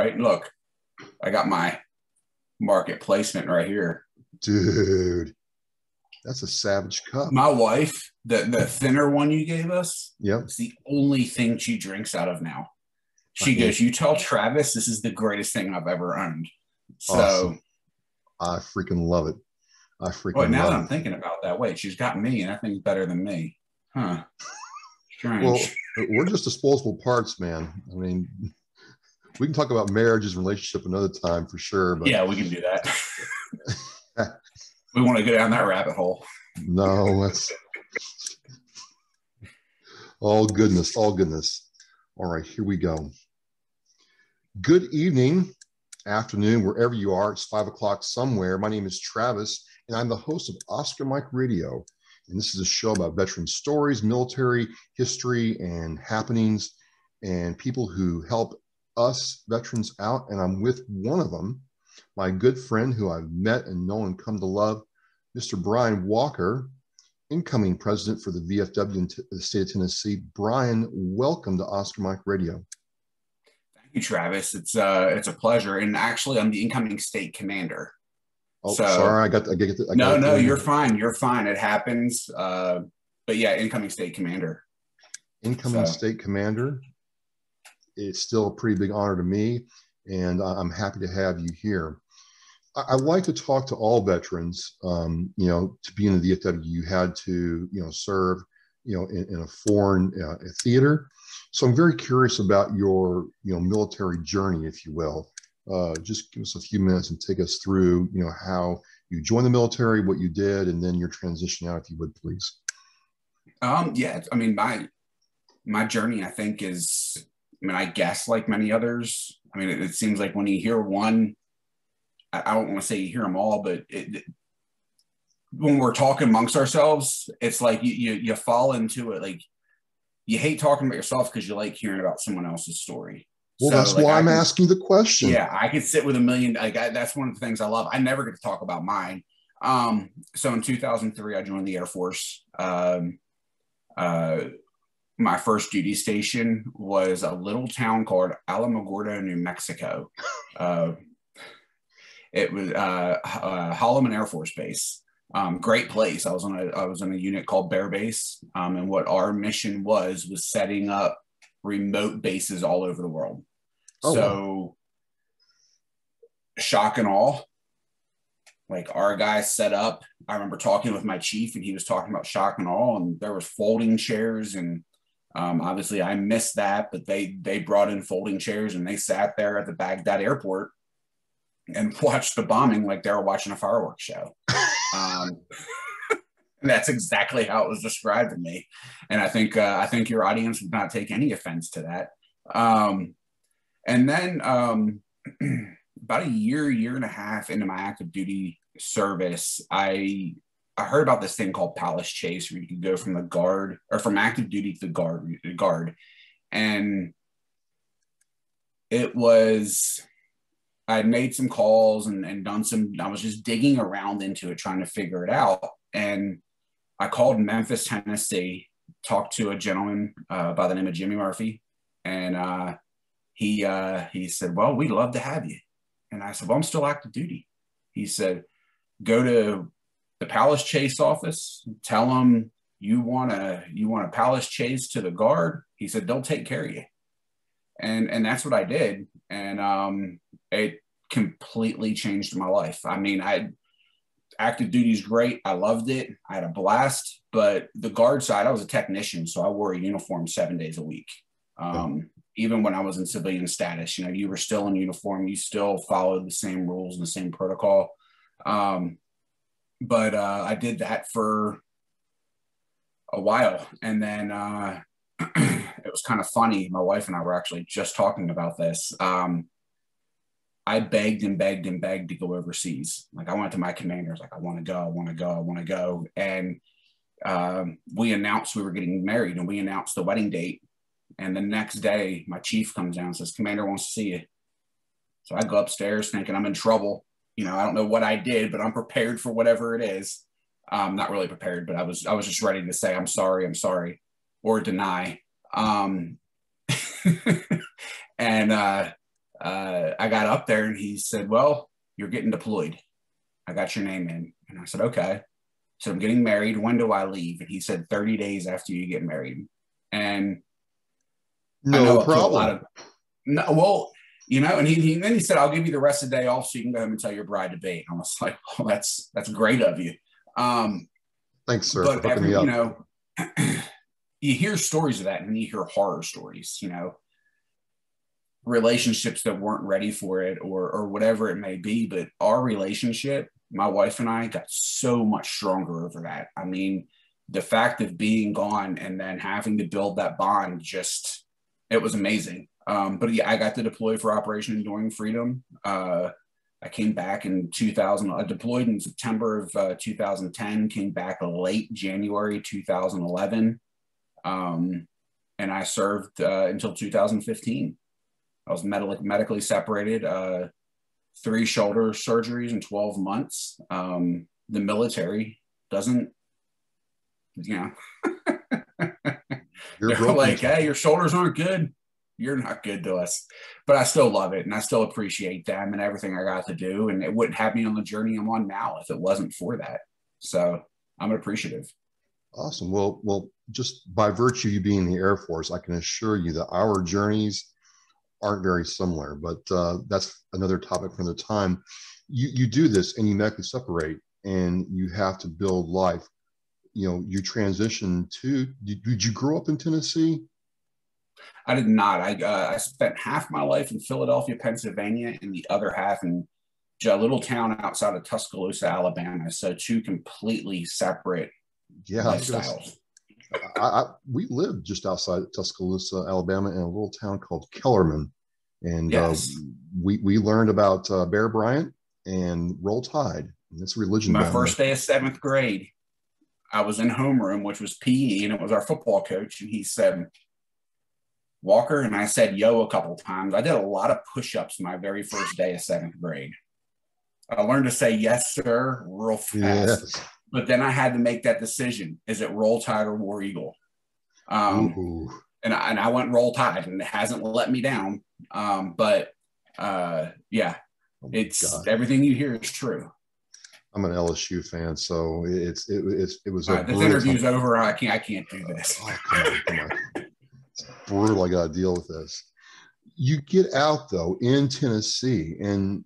right? Look, I got my market placement right here. Dude, that's a Savage cup. My wife, the thinner one you gave us, Yep. it's the only thing she drinks out of now. She I mean, goes, "You tell Travis this is the greatest thing I've ever owned." So, awesome. I freaking love it. I well, freaking now that love I'm it. thinking about that, wait, she's got me, and I think better than me, huh? Well, Strange. we're just disposable parts, man. I mean, we can talk about marriages and relationship another time for sure, but Yeah, we can do that. We want to go down that rabbit hole. no, that's all goodness, all goodness. All right, here we go. Good evening, afternoon, wherever you are. It's 5 o'clock somewhere. My name is Travis, and I'm the host of Oscar Mike Radio. And this is a show about veteran stories, military history, and happenings, and people who help us veterans out. And I'm with one of them, my good friend who I've met and known and come to love, Mr. Brian Walker, incoming president for the VFW in the state of Tennessee. Brian, welcome to Oscar Mike Radio. Thank you, Travis. It's a pleasure. And actually, I'm the incoming state commander. Oh, So, sorry, I got it. No, you're fine. You're fine. It happens. But yeah, incoming state commander. Incoming state commander. It's still a pretty big honor to me, and I'm happy to have you here. I like to talk to all veterans. To be in the VFW, you had to, serve, in a foreign theater. So I'm very curious about your, military journey, if you will. Just give us a few minutes and take us through, how you joined the military, what you did, and then your transition out, if you would, please. Yeah, I mean, my journey, I think, is, I guess like many others. I mean, it seems like when you hear one, I don't want to say you hear them all, but when we're talking amongst ourselves, it's like you fall into it. Like, you hate talking about yourself because you like hearing about someone else's story. Well, so, that's why I'm asking the question. Yeah, I could sit with a million. That's one of the things I love. I never get to talk about mine. So in 2003, I joined the Air Force. My first duty station was a little town called Alamogordo, New Mexico. It was Holloman Air Force Base. Great place. I was on a unit called Bear Base, and what our mission was setting up remote bases all over the world. Oh, so wow. Shock and awe. Like, our guys set up. I remember talking with my chief, and he was talking about shock and awe, and there was folding chairs, and obviously I missed that, but they brought in folding chairs, and they sat there at the Baghdad airport and watched the bombing like they were watching a fireworks show. And that's exactly how it was described to me. And I think your audience would not take any offense to that. And then about a year and a half into my active duty service, I heard about this thing called Palace Chase, where you could go from the guard, or from active duty to the guard. And it was, I had made some calls and done some, I was just digging around into it, trying to figure it out. And I called Memphis, Tennessee, talked to a gentleman by the name of Jimmy Murphy. And he said, "Well, we'd love to have you." And I said, "Well, I'm still active duty." He said, "Go to the Palace Chase office, tell them you want a Palace Chase to the guard." He said, "They'll take care of you." And that's what I did. And it completely changed my life. I mean, active duty is great. I loved it. I had a blast. But the guard side, I was a technician, so I wore a uniform 7 days a week. Even when I was in civilian status, you were still in uniform. You still followed the same rules and the same protocol. But I did that for a while. And then it was kind of funny. My wife and I were actually just talking about this. I begged and begged and begged to go overseas. Like, I went to my commanders, like, I want to go, I want to go, I want to go. And we announced we were getting married, and we announced the wedding date. And the next day, my chief comes down and says, "Commander wants to see you." So I go upstairs thinking I'm in trouble. I don't know what I did, but I'm prepared for whatever it is. Not really prepared, but I was just ready to say, I'm sorry, or deny. And I got up there and he said, well, you're getting deployed. I got your name in. And I said, okay. So I'm getting married. When do I leave? And he said, 30 days after you get married. And I No know I put a lot problem. of, no, well, you know, and then he said, I'll give you the rest of the day off so you can go home and tell your bride to be. I was like, oh, that's great of you. Thanks, sir, for But hooking me you up. know, you hear stories of that and you hear horror stories, you know, relationships that weren't ready for it or whatever it may be. But our relationship, my wife and I, got so much stronger over that. I mean, the fact of being gone and then having to build that bond, just, it was amazing. But yeah, I got to deploy for Operation Enduring Freedom. I came back in 2000. I deployed in September of 2010, came back late January 2011. And I served until 2015. I was medically separated, 3 shoulder surgeries in 12 months. The military doesn't, you know, You're they're broken. like, hey, your shoulders aren't good. You're not good to us. But I still love it and I still appreciate them and everything I got to do. And it wouldn't have me on the journey I'm on now if it wasn't for that. So I'm appreciative. Awesome. Well, just by virtue of you being in the Air Force, I can assure you that our journeys aren't very similar, but that's another topic for another time. You do this and you medically separate and you have to build life. You know, you transition to, did you grow up in Tennessee? I did not. I spent half my life in Philadelphia, Pennsylvania, and the other half in a little town outside of Tuscaloosa, Alabama. So 2 completely separate Yeah, lifestyles. we lived just outside Tuscaloosa, Alabama, in a little town called Kellerman, and Yes. we learned about Bear Bryant and Roll Tide. And it's religion My down there. first day of 7th grade, I was in homeroom, which was PE, and it was our football coach. And he said, Walker, and I said yo a couple times. I did a lot of push-ups my very first day of 7th grade. I learned to say yes, sir, real fast. Yes. But then I had to make that decision. Is it Roll Tide or War Eagle? Ooh. And I went Roll Tide, and it hasn't let me down. Yeah, Oh my it's God. everything you hear is true. I'm an LSU fan, so it was All a right, this brutal interview's time. over. I can't do this. Oh, come on. It's brutal. I got to deal with this. You get out though in Tennessee and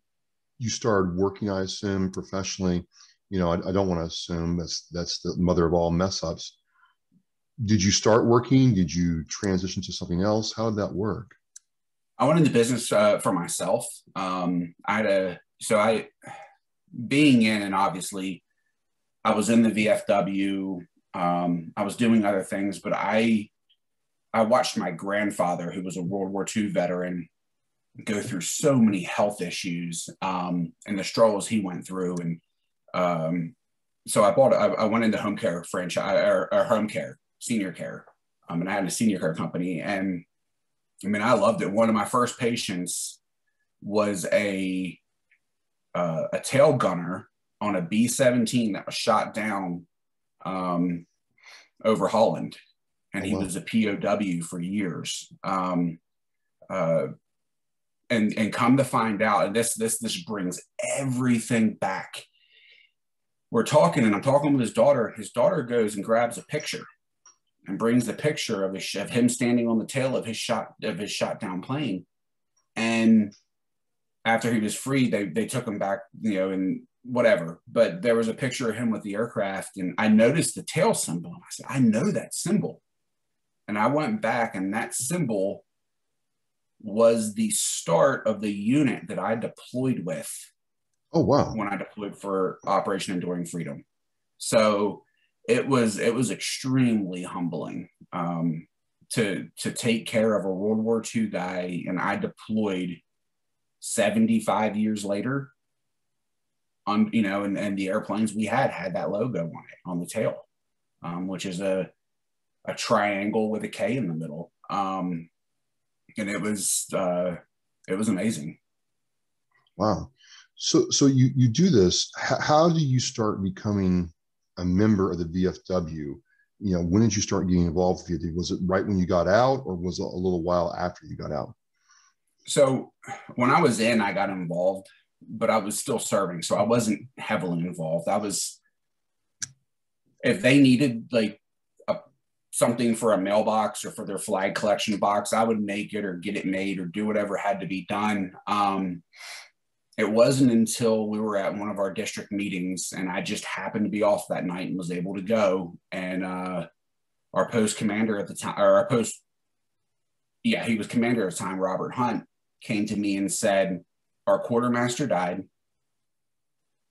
you started working, I assume, professionally. You know, I don't want to assume that's the mother of all mess ups. Did you start working? Did you transition to something else? How did that work? I went into business for myself. I being in, and obviously I was in the VFW. I was doing other things, but I watched my grandfather, who was a World War II veteran, go through so many health issues and the struggles he went through. And so I went into home care franchise or home care, senior care. And I had a senior care company. And I mean, I loved it. One of my first patients was a tail gunner on a B-17 that was shot down over Holland. And Oh, he wow. was a POW for years. And come to find out, and this brings everything back. We're talking, and I'm talking with his daughter. His daughter goes and grabs a picture and brings the picture of him standing on the tail of his shot down plane. And after he was free, they took him back, you know, and whatever. But there was a picture of him with the aircraft, and I noticed the tail symbol. I said, I know that symbol. And I went back, and that symbol was the start of the unit that I deployed with. Oh, wow. When I deployed for Operation Enduring Freedom. So it was extremely humbling to take care of a World War II guy, and I deployed 75 years later on, you know, and the airplanes we had that logo on it on the tail, which is a triangle with a K in the middle. And it was amazing. Wow. So you do this. How do you start becoming a member of the VFW? You know, when did you start getting involved with VFW? Was it right when you got out, or was it a little while after you got out? So when I was in, I got involved, but I was still serving. So I wasn't heavily involved. I was, if they needed like a, something for a mailbox or for their flag collection box, I would make it or get it made or do whatever had to be done. It wasn't until we were at one of our district meetings and I just happened to be off that night and was able to go. And our post commander at the time, or our post, yeah, he was commander at the time, Robert Hunt, came to me and said, our quartermaster died.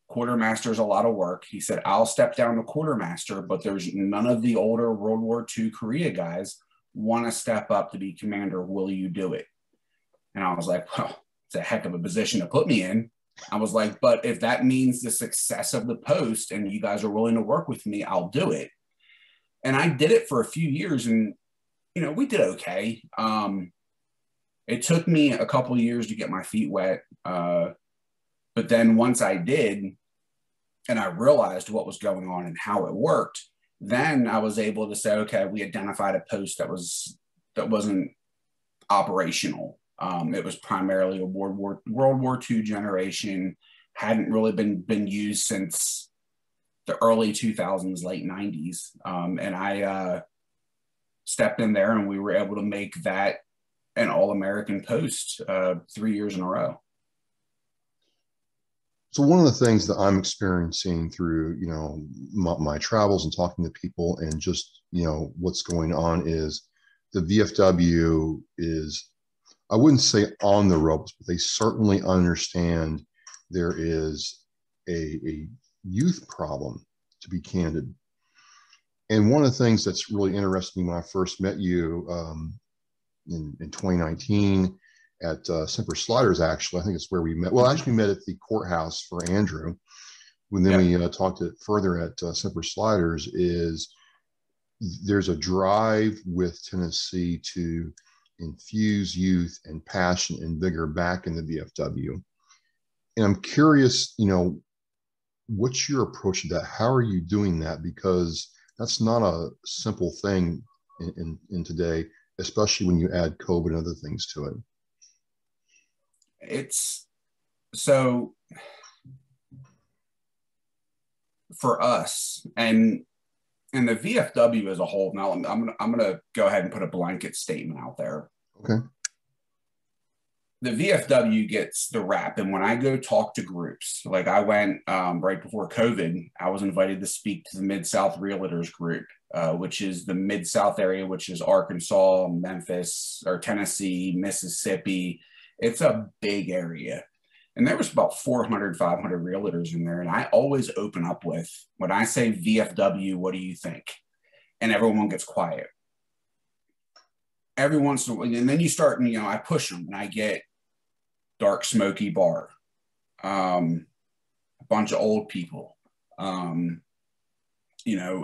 Quartermaster is a lot of work. He said, I'll step down to quartermaster, but there's none of the older World War II Korea guys want to step up to be commander. Will you do it? And I was like, well, it's a heck of a position to put me in. I was like, but if that means the success of the post and you guys are willing to work with me, I'll do it. And I did it for a few years and, you know, we did okay. It took me a couple of years to get my feet wet. But then once I did, and I realized what was going on and how it worked, then I was able to say, okay, we identified a post that wasn't operational. It was primarily a World War II generation, hadn't really been used since the early 2000s, late 90s. And I stepped in there and we were able to make that an All-American post 3 years in a row. So one of the things that I'm experiencing through, you know, my travels and talking to people and just, you know, what's going on is the VFW is, I wouldn't say on the ropes, but they certainly understand there is a youth problem, to be candid. And one of the things that's really interesting when I first met you in 2019 at Semper Sliders, actually, I think it's where we met. Well, actually, we met at the courthouse for Andrew. When then we talked it further at Semper Sliders, is there's a drive with Tennessee to infuse youth and passion and vigor back in the VFW. And I'm curious, you know, what's your approach to that? How are you doing that? Because that's not a simple thing in today, especially when you add COVID and other things to it. It's so for us and the VFW as a whole. Now I'm gonna go ahead and put a blanket statement out there. Okay. The VFW gets the rap, and when I go talk to groups, like I went right before COVID, I was invited to speak to the Mid-South Realtors group, which is the Mid-South area, which is Arkansas, Memphis, or Tennessee, Mississippi. It's a big area. And there was about 400, 500 realtors in there. And I always open up with, when I say VFW, what do you think? And everyone gets quiet. Every once in a while, and then you start, and, you know, I push them and I get dark, smoky bar, a bunch of old people, you know,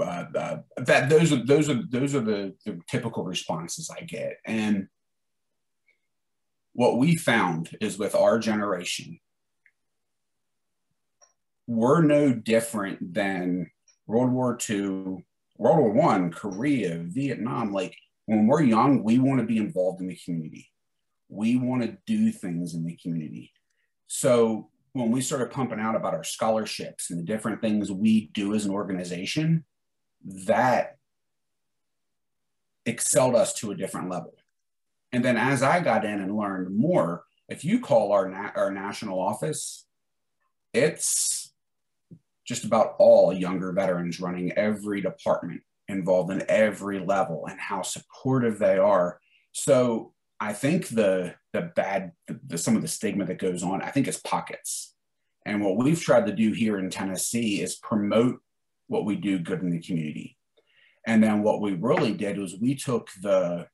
that those are the typical responses I get. And what we found is with our generation, we're no different than World War II, World War I, Korea, Vietnam. Like when we're young, we want to be involved in the community. We want to do things in the community. So when we started pumping out about our scholarships and the different things we do as an organization, that excelled us to a different level. And then as I got in and learned more, if you call our national office, it's just about all younger veterans running every department, involved in every level, and how supportive they are. So I think some of the stigma that goes on, I think it's pockets. And what we've tried to do here in Tennessee is promote what we do good in the community. And then what we really did was we took the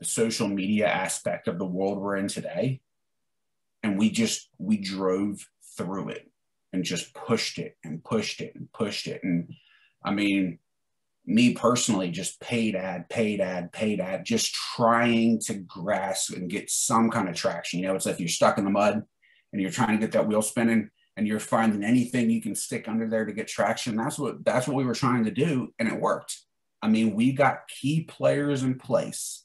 social media aspect of the world we're in today, and we drove through it and just pushed it and pushed it and pushed it. And I mean, me personally, just paid ad, just trying to grasp and get some kind of traction. You know, it's like you're stuck in the mud and you're trying to get that wheel spinning and you're finding anything you can stick under there to get traction. That's what we were trying to do, and it worked. I mean, we got key players in place.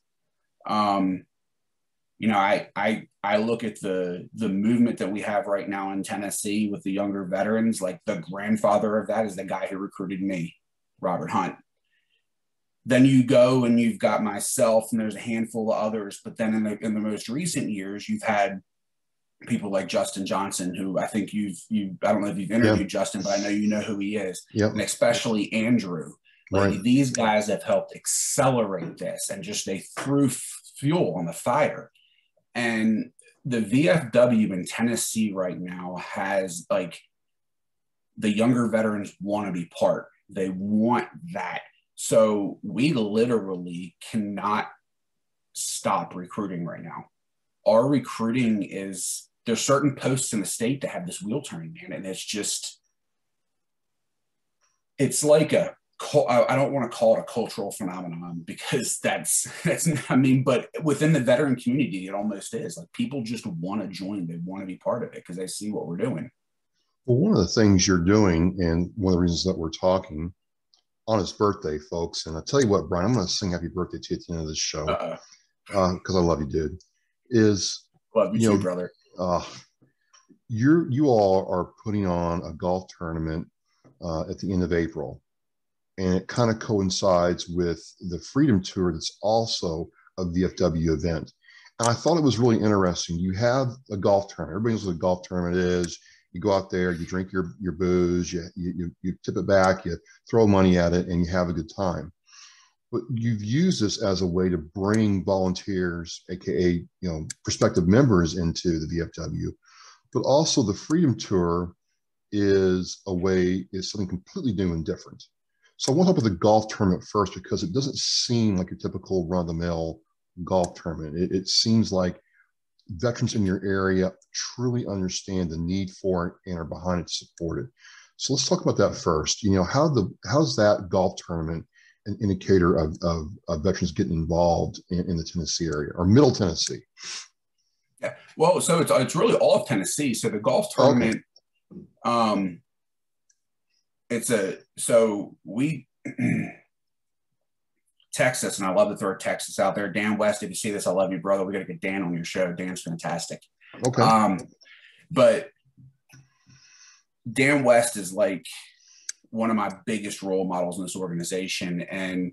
you know, I look at the movement that we have right now in Tennessee with the younger veterans. Like the grandfather of that is the guy who recruited me, Robert Hunt. Then you go and you've got myself, and there's a handful of others. But then in the most recent years, you've had people like Justin Johnson, who I think I don't know if you've interviewed Justin, but I know you know who he is. Yep. And especially Andrew. Like these guys have helped accelerate this, and just they threw fuel on the fire. And the VFW in Tennessee right now has, like, the younger veterans want to be part. They want that. So we literally cannot stop recruiting right now. Our recruiting is, there's certain posts in the state that have this wheel turning, man. And it's just, it's like I don't want to call it a cultural phenomenon, because that's, I mean, but within the veteran community, it almost is. Like, people just want to join. They want to be part of it because they see what we're doing. Well, one of the things you're doing, and one of the reasons that we're talking on his birthday, folks, and I'll tell you what, Brian, I'm going to sing happy birthday to you at the end of this show, because I love you, dude, is, love you too, brother. You all are putting on a golf tournament at the end of April. And it kind of coincides with the Freedom Tour that's also a VFW event. And I thought it was really interesting. You have a golf tournament. Everybody knows what a golf tournament is. You go out there, you drink your booze, you tip it back, you throw money at it, and you have a good time. But you've used this as a way to bring volunteers, aka prospective members, into the VFW. But also the Freedom Tour is something completely new and different. So I want to talk about the golf tournament first, because it doesn't seem like your typical run-of-the-mill golf tournament. It seems like veterans in your area truly understand the need for it and are behind it to support it. So let's talk about that first. How's that golf tournament an indicator of veterans getting involved in the Tennessee area, or Middle Tennessee? Yeah. Well, so it's really all of Tennessee. So the golf tournament, we Texas, and I love to throw Texas out there. Dan West, if you see this, I love you, brother. We got to get Dan on your show. Dan's fantastic. Okay. But Dan West is like one of my biggest role models in this organization. And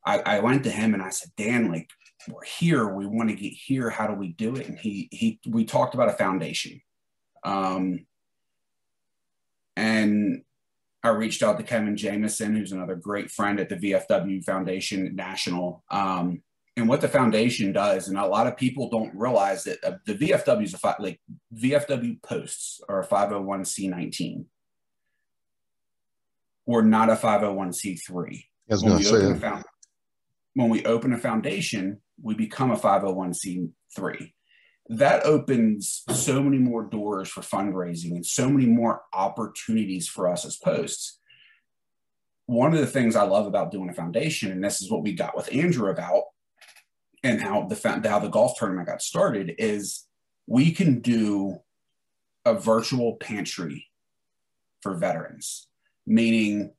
I went to him and I said, Dan, like, we're here. We want to get here. How do we do it? And we talked about a foundation. And I reached out to Kevin Jameson, who's another great friend at the VFW Foundation National. And what the foundation does, and a lot of people don't realize that the VFW is VFW posts are a 501c19. We're not a 501c3. When we open a foundation, we become a 501c3. That opens so many more doors for fundraising and so many more opportunities for us as posts. One of the things I love about doing a foundation, and this is what we got with Andrew about, and how the golf tournament got started, is we can do a virtual pantry for veterans, meaning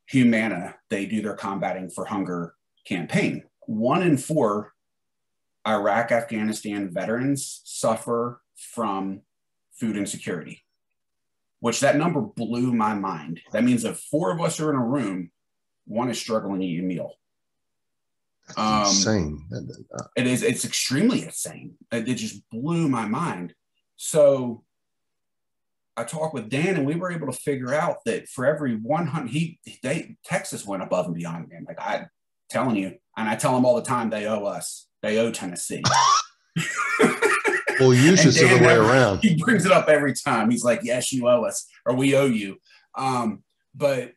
Humana, they do their Combating for Hunger campaign. 1 in 4 Iraq, Afghanistan veterans suffer from food insecurity, which that number blew my mind. That means if 4 of us are in a room, 1 is struggling to eat a meal. That's insane. It's extremely insane. It just blew my mind. So I talked with Dan, and we were able to figure out that for every 100, Texas went above and beyond, man. Like, I'm telling you, and I tell them all the time, they owe us. They owe Tennessee. Well, usually it's the other way around. He brings it up every time. He's like, yes, you owe us, or we owe you. But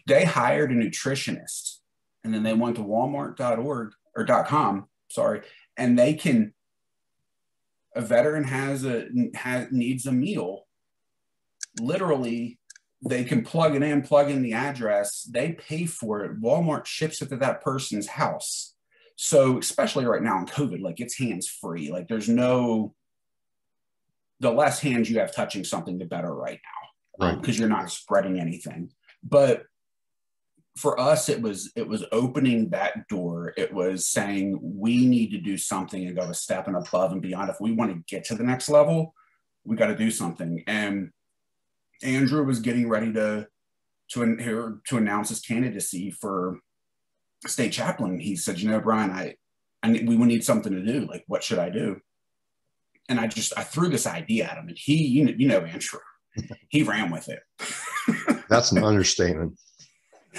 they hired a nutritionist, and then they went to Walmart.org or .com, sorry, and a veteran needs a meal. Literally, they can plug in the address, they pay for it. Walmart ships it to that person's house. So especially right now in COVID, like, it's hands-free. Like, the less hands you have touching something, the better right now, because you're not spreading anything. But for us, it was opening that door. It was saying we need to do something and go a step and above and beyond. If we want to get to the next level, we got to do something. And Andrew was getting ready to announce his candidacy for state chaplain. He said, you know, Brian, we need something to do. Like, what should I do? And I threw this idea at him, and he, you know, Andrew, he ran with it. That's an understatement.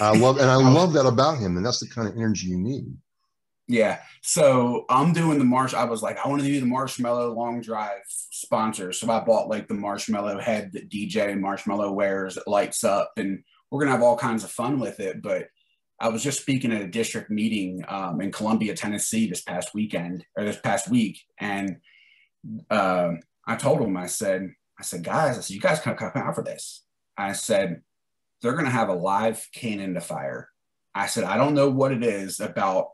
I love that about him, and that's the kind of energy you need. Yeah. So I'm doing the I was like, I want to do the marshmallow long drive sponsor. So I bought like the marshmallow head that DJ Marshmallow wears that lights up, and we're going to have all kinds of fun with it. But I was just speaking at a district meeting in Columbia, Tennessee this past week. And I told them, I said, guys, you guys can come out for this. I said, they're going to have a live cannon to fire. I said, I don't know what it is about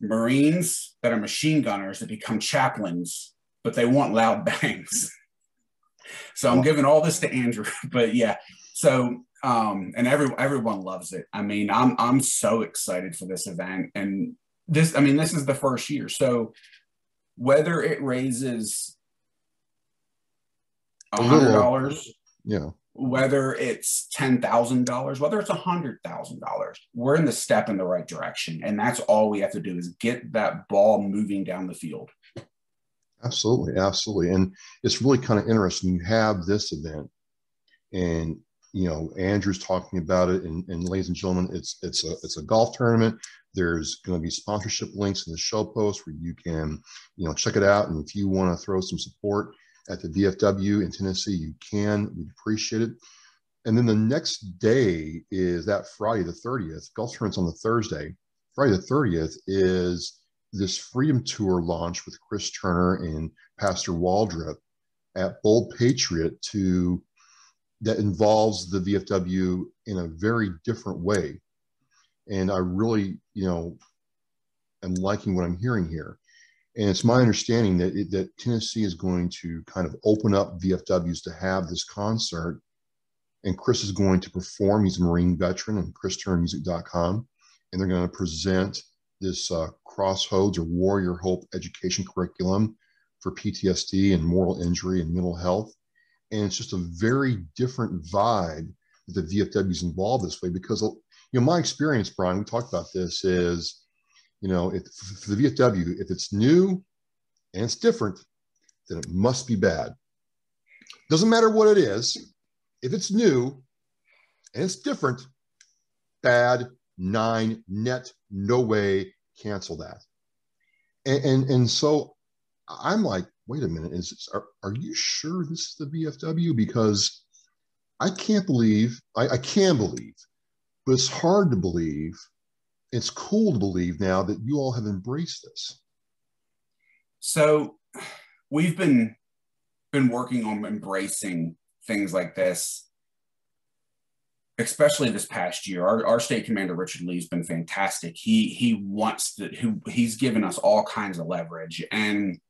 Marines that are machine gunners that become chaplains, but they want loud bangs. So I'm giving all this to Andrew, but yeah. So, and everyone loves it. I mean, I'm so excited for this event, and this is the first year. So whether it raises $100, yeah, whether it's $10,000, whether it's $100,000, we're in the step in the right direction. And that's all we have to do is get that ball moving down the field. Absolutely. Absolutely. And it's really kind of interesting. You have this event, and, you know, Andrew's talking about it, and ladies and gentlemen, it's a golf tournament. There's going to be sponsorship links in the show post where you can, you know, check it out. And if you want to throw some support at the VFW in Tennessee, you can. We'd appreciate it. And then the next day is that Friday the 30th. Golf tournament's on the Thursday. Friday the 30th is this Freedom Tour launch with Chris Turner and Pastor Waldrop at Bold Patriot that involves the VFW in a very different way. And I really, you know, am liking what I'm hearing here. And it's my understanding that Tennessee is going to kind of open up VFWs to have this concert. And Chris is going to perform. He's a Marine veteran, and ChrisTurnerMusic.com. And they're going to present this Crossroads or Warrior Hope education curriculum for PTSD and moral injury and mental health. And it's just a very different vibe that the VFW is involved this way, because, you know, my experience, Brian, we talked about this, is, you know, for the VFW, if it's new and it's different, then it must be bad. Doesn't matter what it is. If it's new and it's different, bad, 9, net, no way, cancel that. And so I'm like, wait a minute, are you sure this is the VFW? Because I can't believe, I can believe, but it's hard to believe. It's cool to believe now that you all have embraced this. So we've been working on embracing things like this, especially this past year. Our state commander, Richard Lee's been fantastic. He's given us all kinds of leverage. And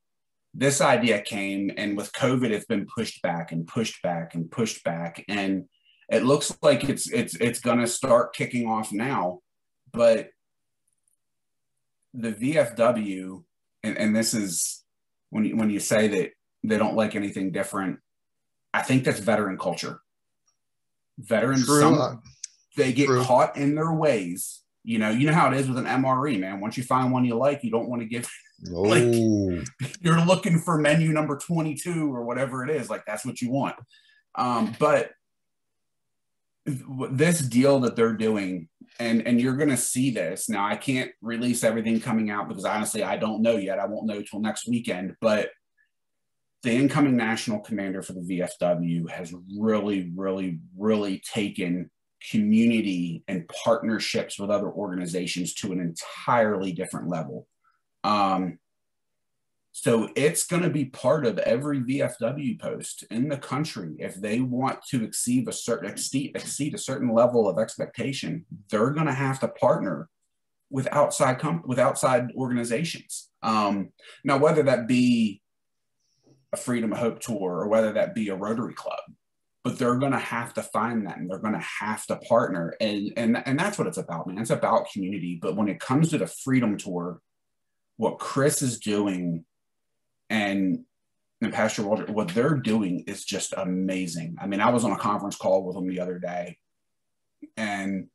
this idea came, and with COVID, it's been pushed back and pushed back and pushed back. And it looks like it's going to start kicking off now. But the VFW, and this is when you say that they don't like anything different, I think that's veteran culture. Veterans, they get caught in their ways. You know how it is with an MRE, man. Once you find one you like, you don't want to give. Like, you're looking for menu number 22 or whatever it is. Like, that's what you want. But this deal that they're doing, and you're going to see this. Now, I can't release everything coming out because honestly, I don't know yet. I won't know till next weekend. But the incoming national commander for the VFW has really, really, really taken community and partnerships with other organizations to an entirely different level. So it's going to be part of every VFW post in the country. If they want to exceed a certain level of expectation, they're going to have to partner with outside organizations. Now, whether that be a Freedom of Hope tour or whether that be a Rotary Club, but they're going to have to find that, and they're going to have to partner. And that's what it's about, man. It's about community. But when it comes to the Freedom Tour, what Chris is doing and Pastor Walter, what they're doing is just amazing. I mean, I was on a conference call with them the other day, and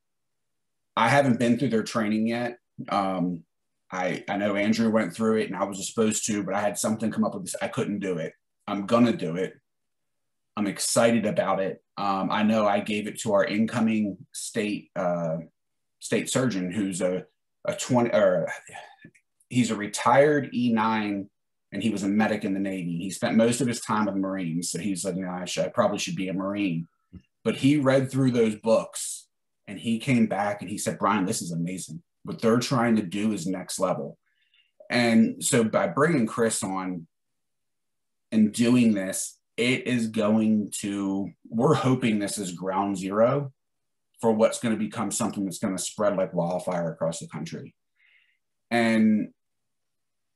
I haven't been through their training yet. I know Andrew went through it, and I was supposed to, but I had something come up with this. I couldn't do it. I'm going to do it. I'm excited about it. I know I gave it to our incoming state surgeon, who's he's a retired E9, and he was a medic in the Navy. He spent most of his time with Marines. So he's like, I probably should be a Marine. But he read through those books, and he came back and he said, Brian, this is amazing. What they're trying to do is next level. And so by bringing Chris on and doing this, we're hoping this is ground zero for what's going to become something that's going to spread like wildfire across the country. And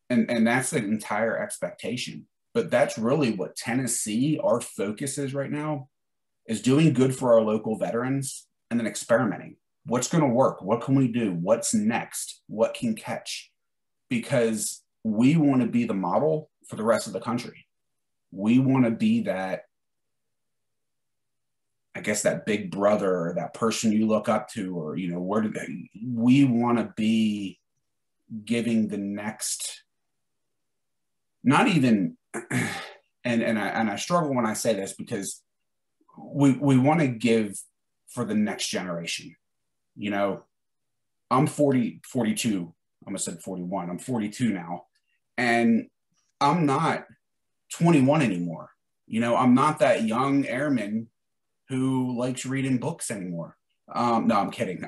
that's the entire expectation. But that's really what Tennessee, our focus is right now, is doing good for our local veterans and then experimenting. What's going to work? What can we do? What's next? What can catch? Because we want to be the model for the rest of the country. We want to be that, I guess, that big brother or that person you look up to, or, we want to be giving the next, not even, and I struggle when I say this, because we want to give for the next generation. I'm 42, I almost said 41. I'm 42 now, and I'm not 21 anymore. I'm not that young airman who likes reading books anymore. No, I'm kidding.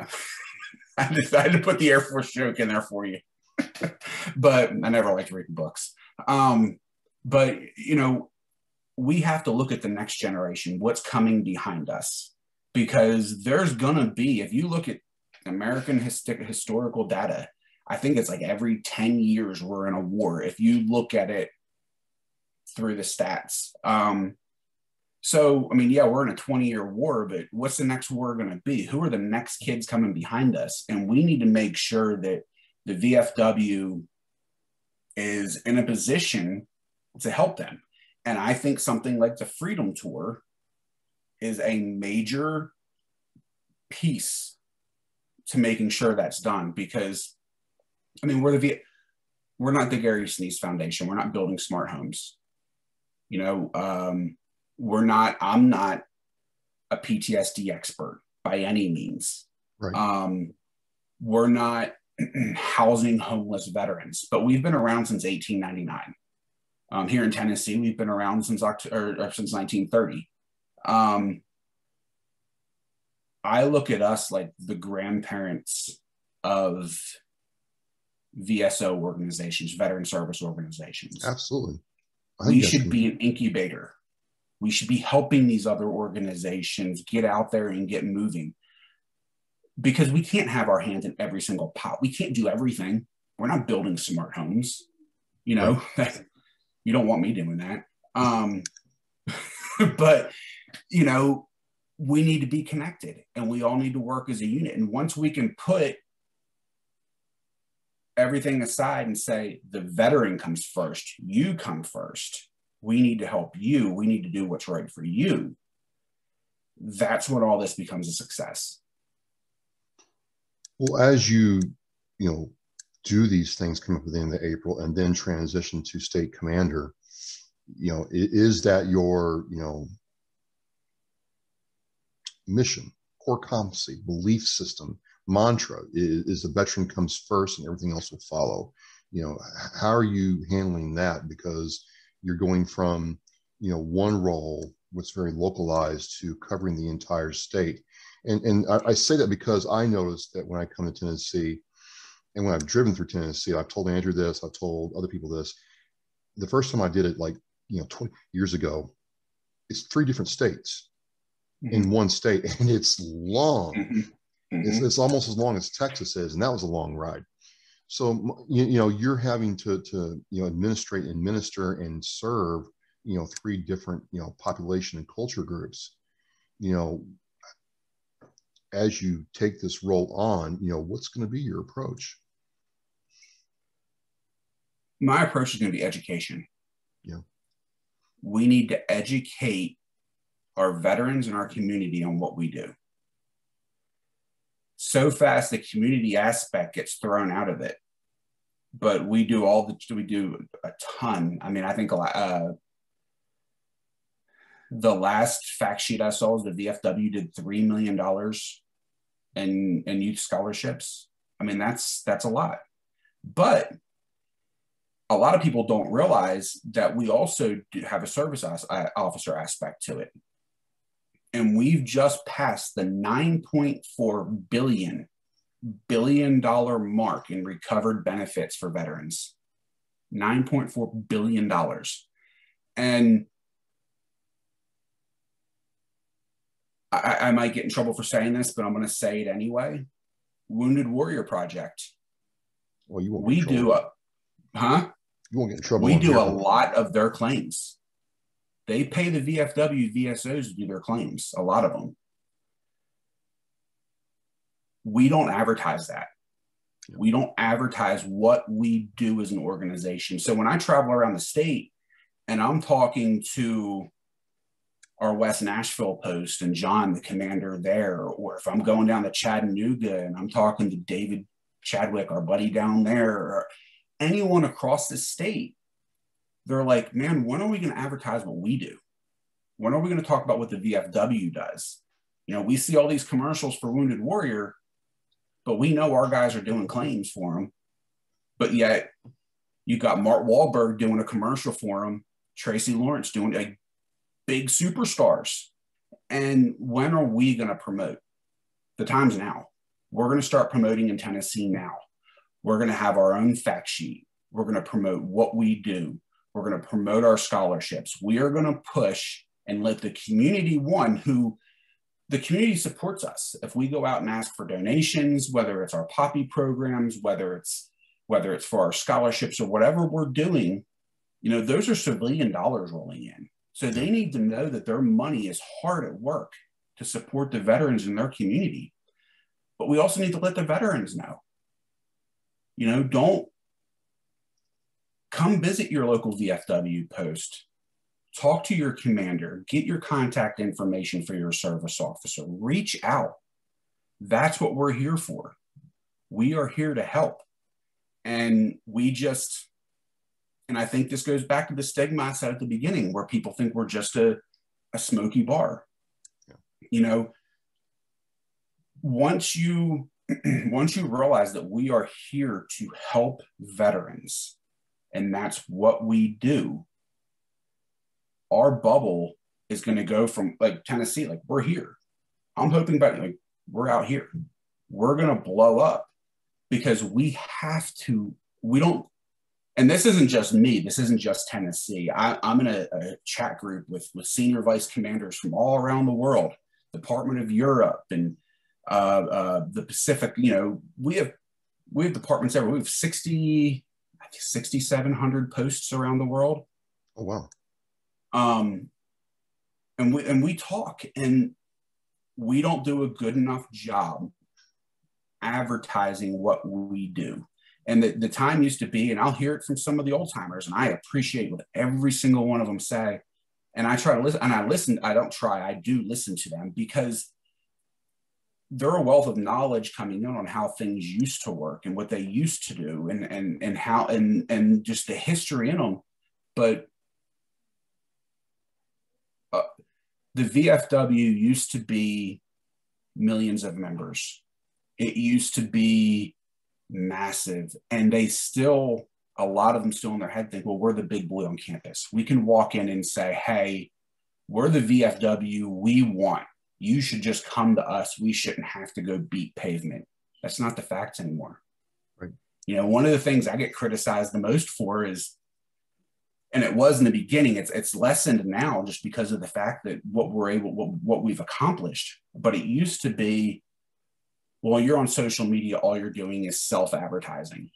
I had to put the Air Force joke in there for you. But I never liked reading books. But we have to look at the next generation, what's coming behind us, because there's gonna be, if you look at American historical data, I think it's like every 10 years we're in a war, if you look at it through the stats. So, I mean, yeah, we're in a 20-year war, but what's the next war going to be? Who are the next kids coming behind us? And we need to make sure that the VFW is in a position to help them. And I think something like the Freedom Tour is a major piece to making sure that's done. Because, I mean, we're not the Gary Sinise Foundation. We're not building smart homes. I'm not a PTSD expert by any means. Right. We're not housing homeless veterans, but we've been around since 1899. Here in Tennessee, we've been around since 1930. I look at us like the grandparents of VSO organizations, veteran service organizations. Absolutely. We should be an incubator. We should be helping these other organizations get out there and get moving, because we can't have our hands in every single pot. We can't do everything. We're not building smart homes. Right. You don't want me doing that. But, we need to be connected, and we all need to work as a unit. And once we can put everything aside and say the veteran comes first, you come first, we need to help you, we need to do what's right for you, that's when all this becomes a success. Well, as you do these things, come up at the end of April and then transition to state commander, is that your mission, core competency, belief system, mantra is the veteran comes first and everything else will follow? How are you handling that? Because you're going from one role, what's very localized, to covering the entire state. And I say that because I noticed that when I come to Tennessee, and when I've driven through Tennessee, I've told Andrew this, I've told other people this, the first time I did it, 20 years ago, it's 3 different states in one state, and it's long. It's almost as long as Texas is, and that was a long ride. So you're having to administrate and minister and serve 3 different population and culture groups. you know, as you take this role on, you know, what's going to be your approach? My approach is going to be education. Yeah. We need to educate our veterans and our community on what we do. So fast, the community aspect gets thrown out of it, but we do a ton. I mean, I think the last fact sheet I saw was the VFW did $3 million in youth scholarships. I mean, that's a lot. But a lot of people don't realize that we also do have a service officer aspect to it. And we've just passed the $9.4 billion mark in recovered benefits for veterans. $9.4 billion. And I might get in trouble for saying this, but I'm going to say it anyway. Wounded Warrior Project. Well, you won't. We do You won't get in trouble. We do a lot of their claims. They pay the VFW, VSOs to do their claims. A lot of them. We don't advertise that. We don't advertise what we do as an organization. So when I travel around the state and I'm talking to our West Nashville post and John, the commander there, or if I'm going down to Chattanooga and I'm talking to David Chadwick, our buddy down there, or anyone across the state, they're like, man, when are we going to advertise what we do? When are we going to talk about what the VFW does? You know, we see all these commercials for Wounded Warrior, but we know our guys are doing claims for them. But yet you got Mark Wahlberg doing a commercial for them, Tracy Lawrence doing a big superstars. And when are we going to promote? The time's now. We're going to start promoting in Tennessee now. We're going to have our own fact sheet. We're going to promote what we do. We're going to promote our scholarships. We are going to push and let the community, the community supports us. If we go out and ask for donations, whether it's our poppy programs, whether it's for our scholarships or whatever we're doing, you know, those are civilian dollars rolling in. So they need to know that their money is hard at work to support the veterans in their community. But we also need to let the veterans know, you know, don't come visit your local VFW post, talk to your commander, get your contact information for your service officer, reach out. That's what we're here for. We are here to help. And I think this goes back to the stigma I said at the beginning, where people think we're just a smoky bar. Yeah. You know, once you realize that we are here to help veterans, and that's what we do, our bubble is going to go from, like, Tennessee, like, we're here. I'm hoping back, like, we're out here. We're going to blow up because we have to. We don't. And this isn't just me. This isn't just Tennessee. I'm in a chat group with senior vice commanders from all around the world, Department of Europe and the Pacific. You know, we have departments everywhere. We have 6,700 posts around the world. Oh, wow. And we talk, and we don't do a good enough job advertising what we do. And the time used to be, and I'll hear it from some of the old timers, and I appreciate what every single one of them say. And I try to listen, and I do listen to them, because they're a wealth of knowledge coming in on how things used to work and what they used to do and how, and just the history in them. But the VFW used to be millions of members. It used to be massive, and a lot of them still in their head think, well, we're the big boy on campus. We can walk in and say, hey, we're the VFW. We want, you should just come to us. We shouldn't have to go beat pavement. That's not the facts anymore. Right. You know, one of the things I get criticized the most for is, and it was in the beginning, it's lessened now just because of the fact that what we've accomplished. But it used to be, well, you're on social media, all you're doing is self-advertising.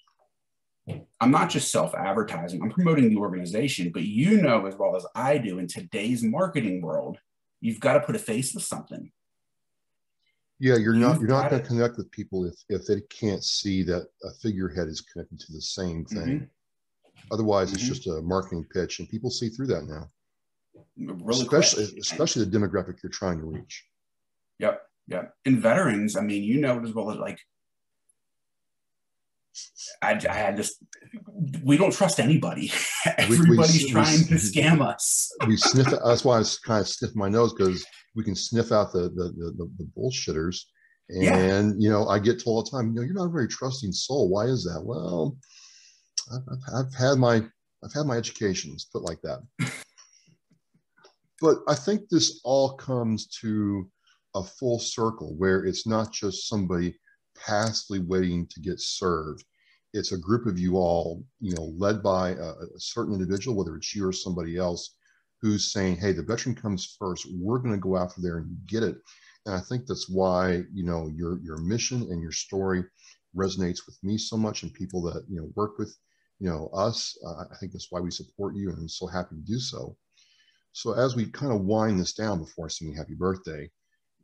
I'm not just self-advertising, I'm promoting the organization, but you know as well as I do, in today's marketing world, You've got to put a face with something. Yeah, you're not You've going got to to. connect with people if they can't see that a figurehead is connected to the same thing. Mm-hmm. Otherwise, it's Mm-hmm. just a marketing pitch, and people see through that now, Really quick. especially the demographic you're trying to reach. Yep. Yep. And veterans, I mean, you know it as well as like, I had this, we don't trust anybody. We we Everybody's trying to scam us. we sniff. That's why I kind of sniff my nose, because we can sniff out the bullshitters. Yeah. And I get told all the time, you're not a very trusting soul. Why is that? Well, I've had my education, let's put it like that. But I think this all comes to a full circle where it's not just somebody passively waiting to get served. It's a group of you all, led by a certain individual, whether it's you or somebody else, who's saying, hey, the veteran comes first. We're going to go after there and get it. And I think that's why, your mission and your story resonates with me so much, and people that, work with, us. I think that's why we support you, and I'm so happy to do so. So as we kind of wind this down before I sing you happy birthday,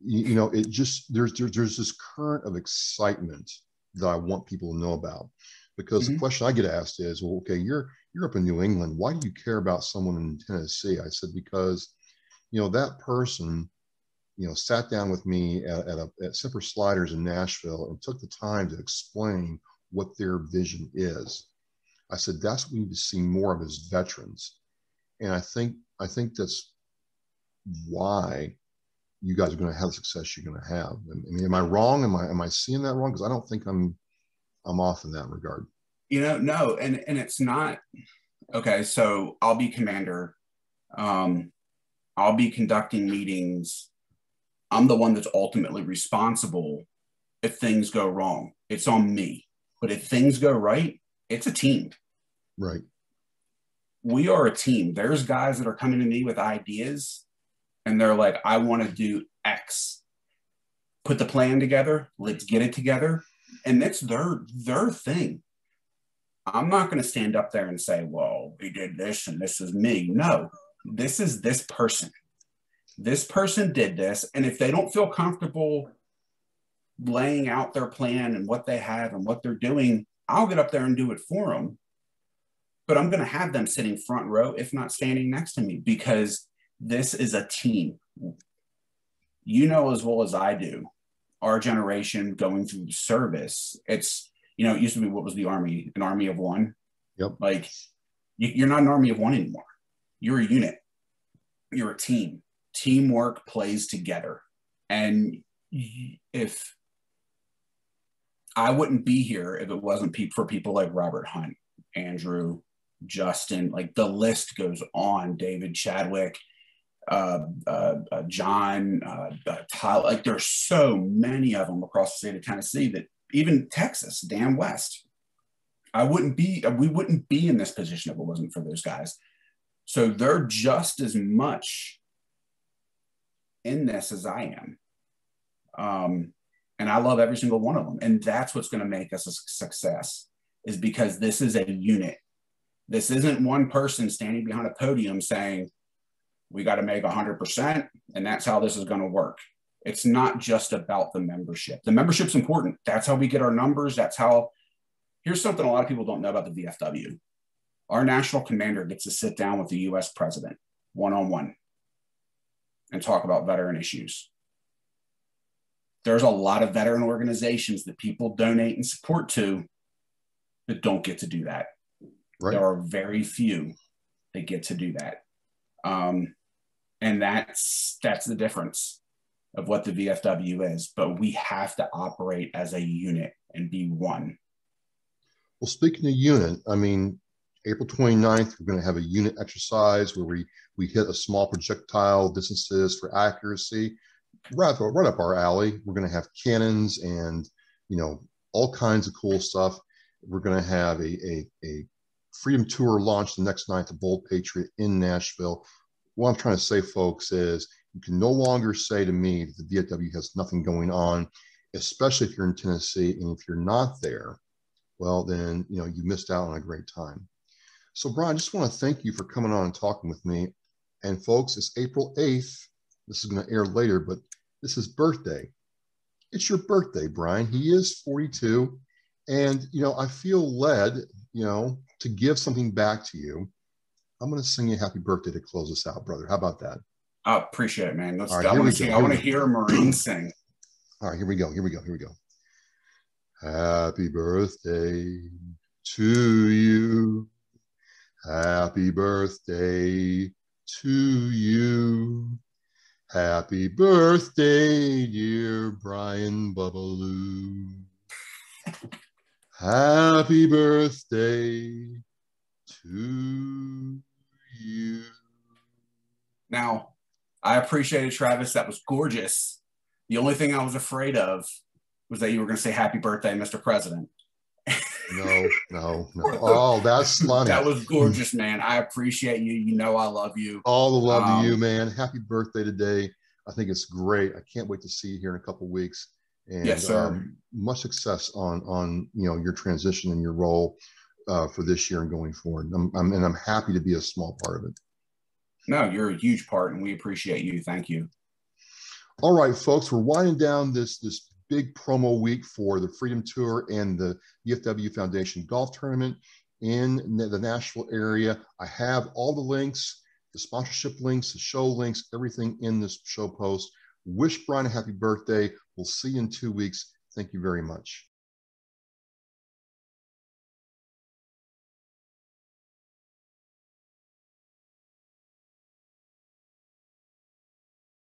it just, there's this current of excitement that I want people to know about. Because the Mm-hmm. question I get asked is, well, okay, you're up in New England. Why do you care about someone in Tennessee? I said, because, that person, sat down with me at Simper Sliders in Nashville and took the time to explain what their vision is. I said, that's what we need to see more of as veterans. And I think that's why you guys are going to have the success you're going to have. I mean, am I wrong? Am I seeing that wrong? Because I don't think I'm off in that regard. No, and it's not okay. So I'll be commander. Um, I'll be conducting meetings. I'm the one that's ultimately responsible if things go wrong. It's on me. But if things go right, it's a team. Right. We are a team. There's guys that are coming to me with ideas and they're like, I want to do X. Put the plan together. Let's get it together. And that's their thing. I'm not going to stand up there and say, well, we did this and this is me. No, this is this person. This person did this. And if they don't feel comfortable laying out their plan and what they have and what they're doing, I'll get up there and do it for them. But I'm going to have them sitting front row, if not standing next to me, because this is a team. You know as well as I do, our generation going through the service, it used to be, what was the Army? An army of one? Yep. Like, you're not an army of one anymore. You're a unit. You're a team. Teamwork plays together. And if I wouldn't be here if it wasn't for people like Robert Hunt, Andrew, Justin, like the list goes on, David Chadwick, John, Tyler, like there's so many of them across the state of Tennessee, that even Texas, Dan West, we wouldn't be in this position if it wasn't for those guys. So they're just as much in this as I am. And I love every single one of them. And that's what's going to make us a success, is because this is a unit. This isn't one person standing behind a podium saying, we got to make 100%, and that's how this is going to work. It's not just about the membership. The membership's important. That's how we get our numbers. Here's something a lot of people don't know about the VFW. Our national commander gets to sit down with the US president one-on-one and talk about veteran issues. There's a lot of veteran organizations that people donate and support to that don't get to do that. Right. There are very few that get to do that. And that's the difference of what the VFW is. But we have to operate as a unit and be one. Well, speaking of unit, I mean, April 29th, we're going to have a unit exercise where we hit a small projectile distances for accuracy. Right up our alley. We're going to have cannons and, all kinds of cool stuff. We're going to have a Freedom Tour launch the next night, the Bold Patriot in Nashville. What I'm trying to say, folks, is you can no longer say to me that the VFW has nothing going on, especially if you're in Tennessee. And if you're not there, well, then, you missed out on a great time. So, Brian, I just want to thank you for coming on and talking with me. And folks, it's April 8th, this is going to air later, but this is birthday. It's your birthday, Brian. He is 42. And, you know, I feel led, you know, to give something back to you. I'm going to sing you happy birthday to close us out, brother. How about that? I appreciate it, man. All right, here we go. I want to hear a Marine sing. All right, here we go. Here we go. Here we go. Happy birthday to you. Happy birthday to you. Happy birthday, dear Brian Bubbaloo. Happy birthday to you. Now, I appreciate it, Travis. That was gorgeous. The only thing I was afraid of was that you were going to say happy birthday, Mr. President. No. Oh, that's funny. That was gorgeous, man. I appreciate you. You know I love you. All the love to you, man. Happy birthday today. I think it's great. I can't wait to see you here in a couple of weeks. And yes, sir. Much success on you know, your transition and your role for this year and going forward. I'm happy to be a small part of it. No, you're a huge part, and we appreciate you. Thank you. All right, folks, we're winding down this big promo week for the Freedom Tour and the VFW Foundation Golf Tournament in the Nashville area. I have all the links, the sponsorship links, the show links, everything in this show post. Wish Brian a happy birthday. We'll see you in 2 weeks. Thank you very much.